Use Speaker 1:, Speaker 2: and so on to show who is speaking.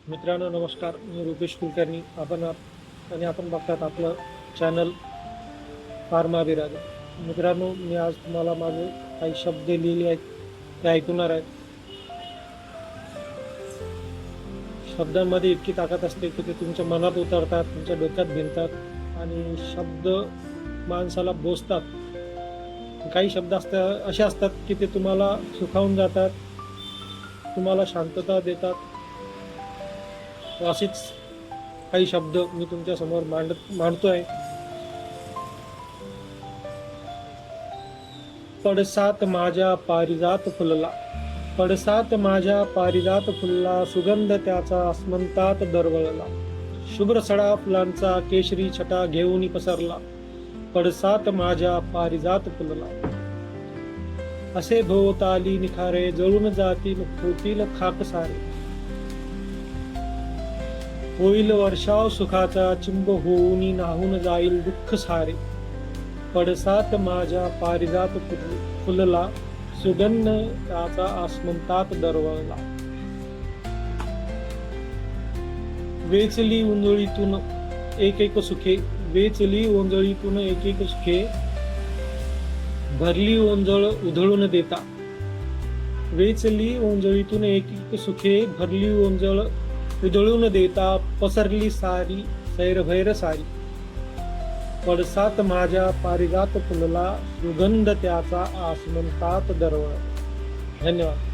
Speaker 1: मित्रांनो नमस्कार, मी रुपेश कुलकर्णी. आपण बघतात आपलं चॅनल फार्माविराज. मित्रांनो, मी आज तुम्हाला माझे काही शब्द लिहिले आहेत ते ऐकवणार आहेत. शब्दांमध्ये इतकी ताकद असते की ते तुमच्या मनात उतरतात, तुमच्या डोक्यात भिनतात आणि शब्द माणसाला बोचतात. काही शब्द असे असतात की ते तुम्हाला सुखावून जातात, तुम्हाला शांतता देतात. असेच काही शब्द मी तुमच्या समोर मांडतोय. पडसात माझ्या पारिजात फुलला, पडसात माझ्या पारिजात फुलला, सुगंध त्याचा आसमंतात दरवळला. शुभ्र सडा फुलांचा केशरी छटा घेऊन पसरला, पडसात माझ्या पारिजात फुलला. असे भोवताली निखारे जळून जातील, होतील खाक सारे. होईल वर्षाव सुखाचा चिंब होऊन नाहून जाईल दुःख सारे. पडसात माझ्या पारिजात फुलला, सुगंध त्याचा आसमंतात दरवळला. वेचली ओंजळीतून एक एक सुखे, वेचली ओंजळीतून एक एक सुखे, भरली ओंजळ उधळून देता. वेचली ओंजळीतून एक एक सुखे, भरली ओंजळ उधळून देता. पसरली सारी सैरभैर सारी, पडसात माझ्या पारिजात फुलला, सुगंध त्याचा आसमंतात दरवळला. धन्यवाद.